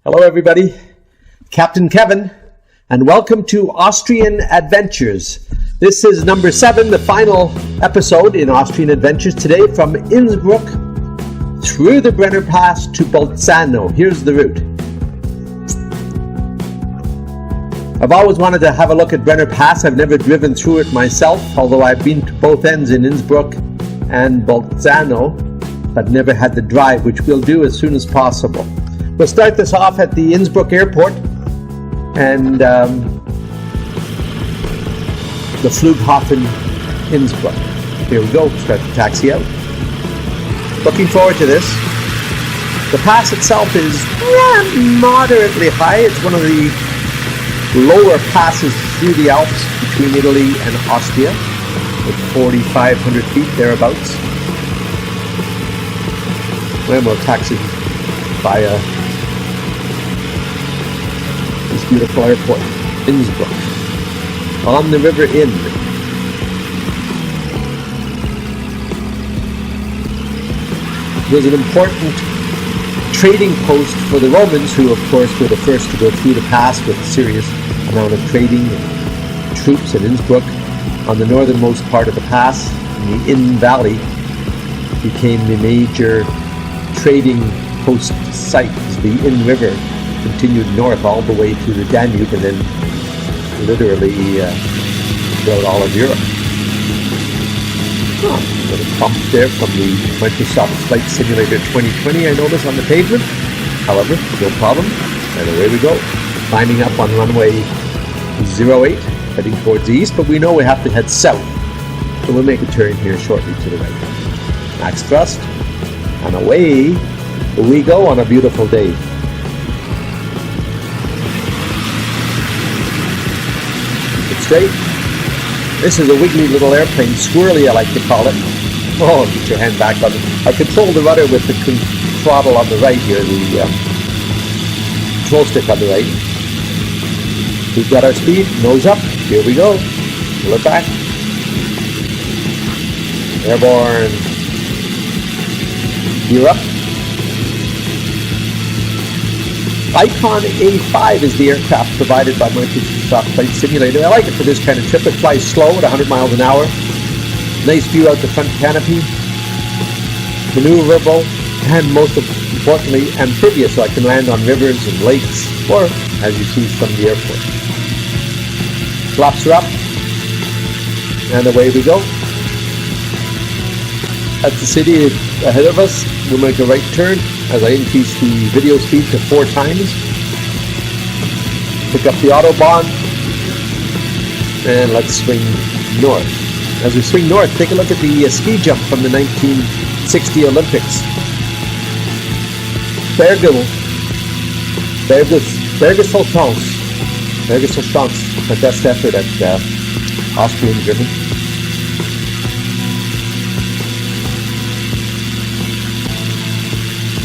Hello everybody, Captain Kevin, and welcome to Austrian Adventures. This is number 7, the final episode in Austrian Adventures today from Innsbruck through the Brenner Pass to Bolzano. Here's the route. I've always wanted to have a look at Brenner Pass. I've never driven through it myself, although I've been to both ends in Innsbruck and Bolzano, but never had the drive, which we'll do as soon as possible. We'll start this off at the Innsbruck airport and the Flughafen Innsbruck. Here we go, start the taxi out. Looking forward to this. The pass itself is moderately high. It's one of the lower passes through the Alps between Italy and Austria, with 4,500 feet thereabouts. Then we'll taxi via this beautiful airport, Innsbruck, on the River Inn. It was an important trading post for the Romans, who of course were the first to go through the pass with a serious amount of trading and troops at Innsbruck. On the northernmost part of the pass, in the Inn Valley, became the major trading post site. The Inn River continued north all the way to the Danube and then literally throughout all of Europe. Oh, a little bump there from the Microsoft Flight Simulator 2020, I noticed, on the pavement. However, no problem. And away we go. Climbing up on runway 08, heading towards the east, but we know we have to head south. So we'll make a turn here shortly to the right. Max thrust, and away we go on a beautiful day. Straight. This is a wiggly little airplane, squirrely I like to call it. Oh, get your hand back on it. I control the rudder with the throttle on the right here, the control stick on the right. We've got our speed, nose up, here we go. Pull it back. Airborne. Gear up. Icon A5 is the aircraft provided by Microsoft Flight Simulator. I like it for this kind of trip. It flies slow at 100 miles an hour. Nice view out the front canopy. Maneuverable, and most importantly, amphibious, so I can land on rivers and lakes, or as you see from the airport. Flaps are up, and away we go. That's the city ahead of us. We'll make a right turn as I increase the video speed to 4 times. Pick up the Autobahn, and let's swing north. As we swing north, take a look at the ski jump from the 1960 Olympics. Bergeshauschance, my best effort at Austrian driven.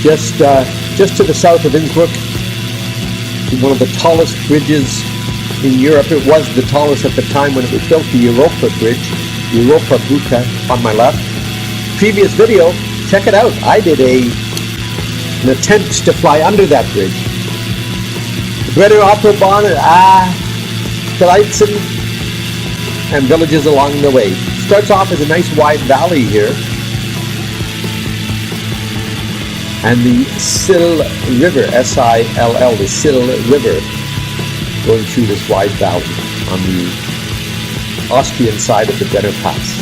Just to the south of Innsbruck, one of the tallest bridges in Europe. It was the tallest at the time when it was built, the Europa Bridge, Europa Brücke on my left. Previous video, check it out. I did an attempt to fly under that bridge. The Brenner Autobahn, Brixen, and villages along the way. Starts off as a nice wide valley here. And the Sill River, S-I-L-L, the Sill River, going through this wide valley on the Austrian side of the Brenner Pass.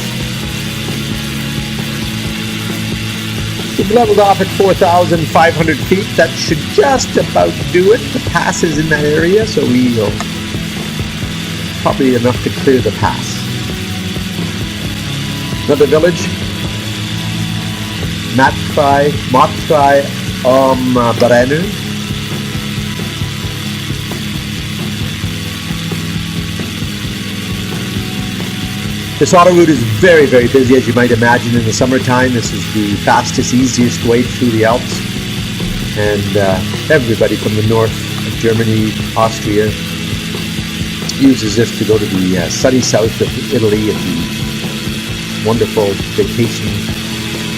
We've leveled off at 4,500 feet. That should just about do it. The pass is in that area, so we will probably enough to clear the pass. Another village. Brenner. This auto route is very, very busy, as you might imagine, in the summertime. This is the fastest, easiest way through the Alps. And everybody from the north of Germany, Austria, uses this to go to the sunny south of Italy and the wonderful vacation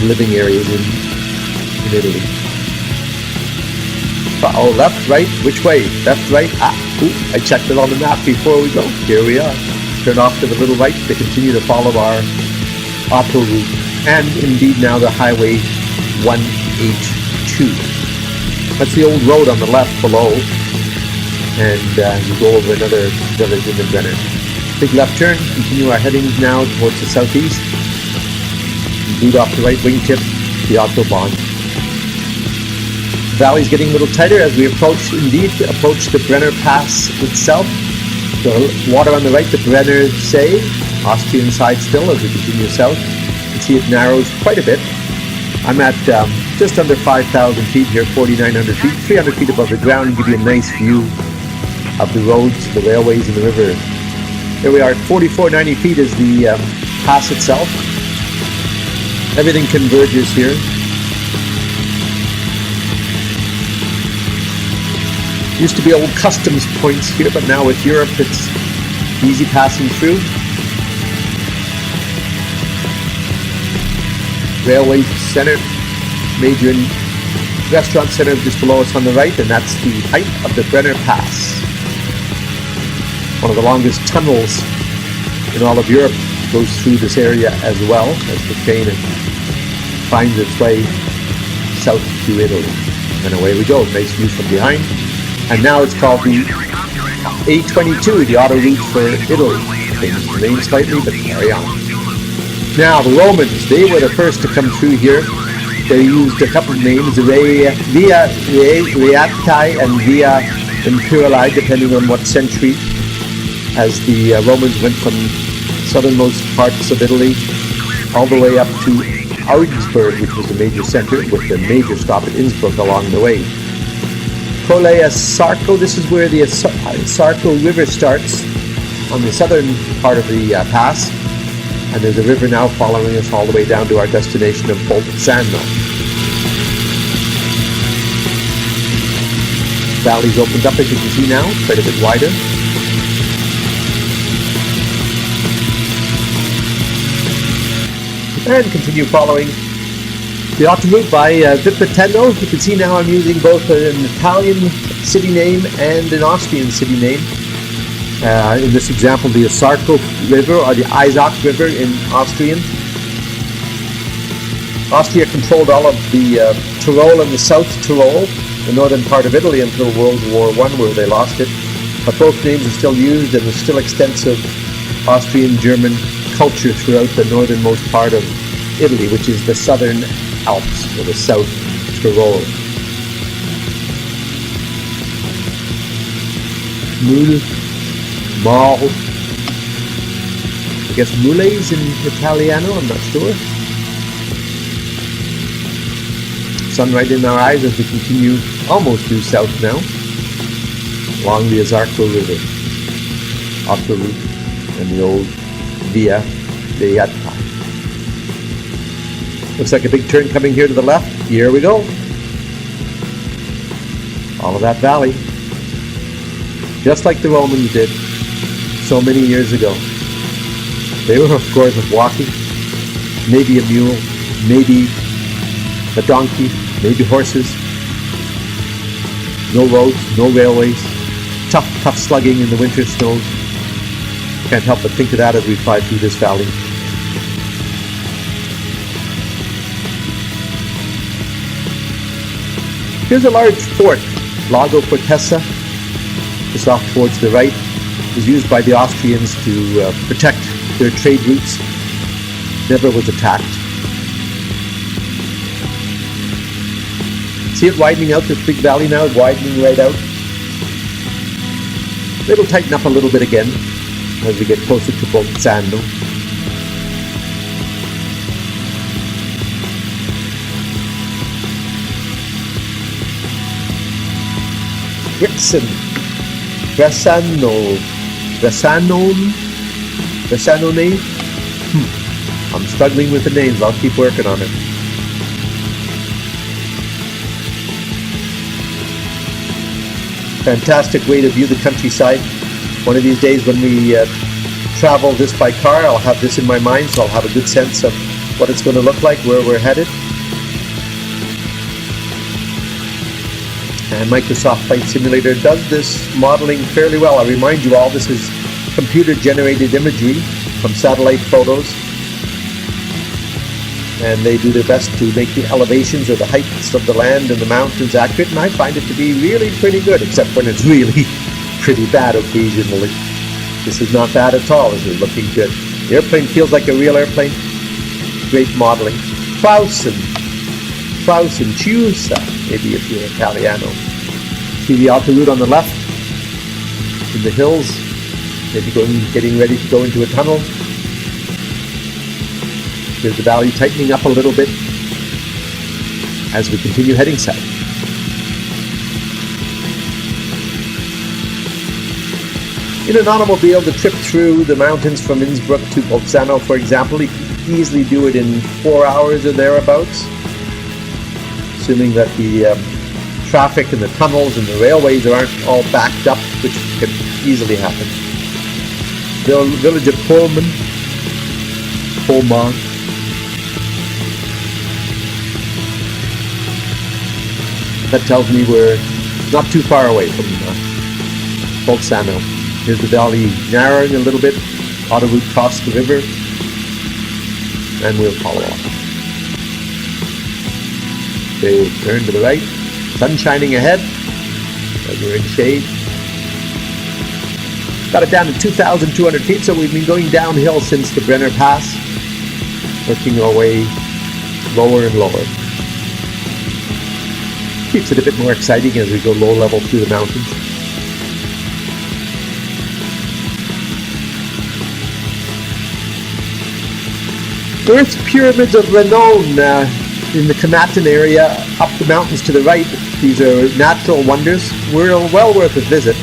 living areas in Italy. Oh, left, right, which way? Left, right, I checked it on the map before we go. Here we are. Turn off to the little right to continue to follow our auto route. And indeed now the Highway 1H2. That's the old road on the left below. And we go over another village in the Brenner. Big left turn, continue our headings now towards the southeast. Lead off the right wingtip, the Autobahn. The valley's getting a little tighter as we approach the Brenner Pass itself. The water on the right, the Brenner See, Austrian side still as we continue south. You can see it narrows quite a bit. I'm at just under 5,000 feet here, 4,900 feet, 300 feet above the ground, and give you a nice view of the roads, the railways, and the river. Here we are at 4,490 feet is the pass itself. Everything converges here. Used to be old customs points here, but now with Europe it's easy passing through. Railway center, major restaurant center just below us on the right, and that's the height of the Brenner Pass. One of the longest tunnels in all of Europe goes through this area as well as the train finds its way south to Italy. And away we go, nice view from behind. And now it's called the A22, the auto route for Italy. Changed the name slightly, but carry on. Now, the Romans, they were the first to come through here. They used a couple of names, Via Reacti and Via Imperiali, depending on what century, as the Romans went from southernmost parts of Italy all the way up to Augsburg, which was a major center, with a major stop at Innsbruck along the way. Colle Sarco, this is where the Sarco River starts on the southern part of the pass, and there's a river now following us all the way down to our destination of Bolzano. Valley's opened up, as you can see now, quite a bit wider. And continue following the autoroute by Vipiteno. You can see now I'm using both an Italian city name and an Austrian city name. In this example, the Sarco River, or the Isaac River in Austrian. Austria controlled all of the Tyrol and the South Tyrol, the northern part of Italy, until World War I, where they lost it. But both names are still used, and there's still extensive Austrian-German culture throughout the northernmost part of Italy, which is the Southern Alps, or the South Tyrol. Mules Mauls. I guess mules in Italiano, I'm not sure. Sun right in our eyes as we continue almost due south now, along the Azarco River, off the route, and the old Via Reata. Looks like a big turn coming here to the left. Here we go. All of that valley. Just like the Romans did so many years ago. They were, of course, walking, maybe a mule, maybe a donkey, maybe horses. No roads, no railways. Tough slugging in the winter snows. Can't help but think of that as we fly through this valley. Here's a large fort, Lago Fortezza, just off towards the right. It was used by the Austrians to protect their trade routes. Never was attacked. See it widening out, this big valley now is widening right out. It'll tighten up a little bit again as we get closer to Bolzano. Brixen Bressanone. I'm struggling with the names, I'll keep working on it. Fantastic way to view the countryside. One of these days when we travel this by car, I'll have this in my mind, so I'll have a good sense of what it's going to look like, where we're headed. And Microsoft Flight Simulator does this modeling fairly well. I remind you all, this is computer-generated imagery from satellite photos. And they do their best to make the elevations or the heights of the land and the mountains accurate, and I find it to be really pretty good, except when it's really pretty bad occasionally. This is not bad at all, as it's looking good. The airplane feels like a real airplane. Great modeling. Klaus and Chiusa, maybe if you're Italiano. See the alta route on the left, in the hills, maybe getting ready to go into a tunnel. There's the valley tightening up a little bit as we continue heading south. In an automobile, the trip through the mountains from Innsbruck to Bolzano, for example, you can easily do it in 4 hours or thereabouts, assuming that the traffic and the tunnels and the railways aren't all backed up, which can easily happen. The village of Colma Kollmann. That tells me we're not too far away from Bolzano. Here's the valley narrowing a little bit. Auto route across the river. And we'll follow on. Okay, turn to the right. Sun shining ahead as we're in shade. Got it down to 2,200 feet, so we've been going downhill since the Brenner Pass, working our way lower and lower. Keeps it a bit more exciting as we go low level through the mountains. Earth's pyramids of renown in the Kamatin area, up the mountains to the right. These are natural wonders. We're well worth a visit.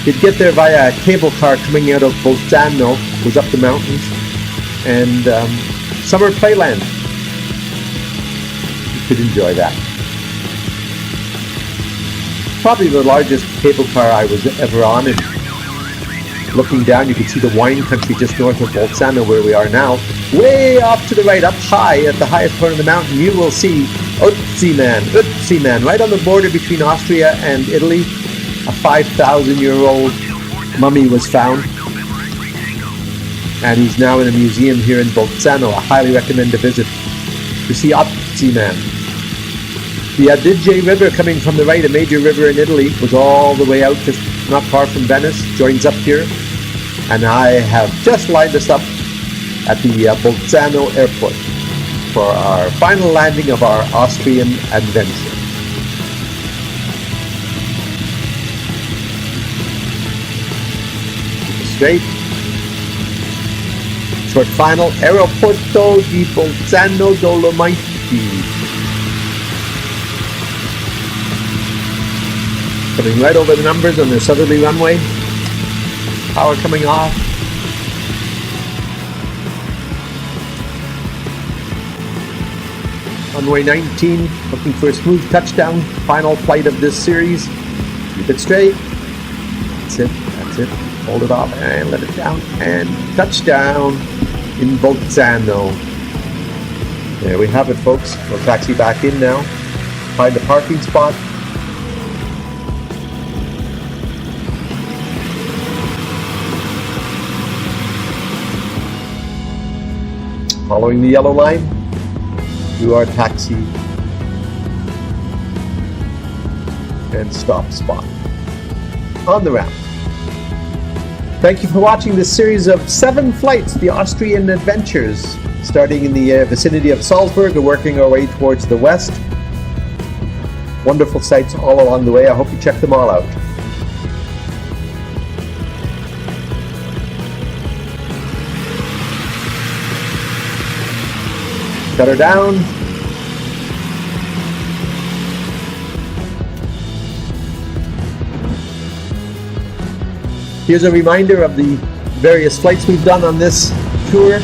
You'd get there via a cable car coming out of Bolzano, goes up the mountains, and summer playland. You could enjoy that. Probably the largest cable car I was ever on, and looking down you can see the wine country just north of Bolzano where we are now. Way off to the right, up high at the highest point of the mountain, you will see Utziman, right on the border between Austria and Italy. A 5,000-year-old mummy was found, and he's now in a museum here in Bolzano. I highly recommend a visit to see Utziman. The Adige River coming from the right, a major river in Italy, was all the way out just not far from Venice, joins up here, and I have just lined us up at the Bolzano airport for our final landing of our Austrian adventure. Straight. Short final, Aeroporto di Bolzano Dolomiti. Coming right over the numbers on the southerly runway. Power coming off. Runway 19, looking for a smooth touchdown. Final flight of this series. Keep it straight. That's it. Hold it off and let it down. And touchdown in Bolzano. There we have it, folks. We'll taxi back in now. Find a parking spot. Following the yellow line, do our taxi and stop spot on the ramp. Thank you for watching this series of 7 flights, the Austrian Adventures, starting in the vicinity of Salzburg and working our way towards the west. Wonderful sights all along the way. I hope you check them all out. Shut her down. Here's a reminder of the various flights we've done on this tour.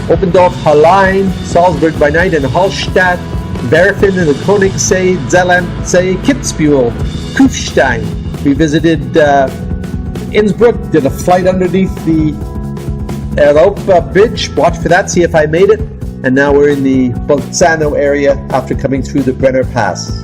Oppendorf, Hallein, Salzburg by night, and Hallstatt, Werfen in the Königssee, Zellandsee, Kitzbühel, Kufstein. We visited Innsbruck, did a flight underneath the Europa bridge. Watch for that, see if I made it. And now we're in the Bolzano area after coming through the Brenner Pass.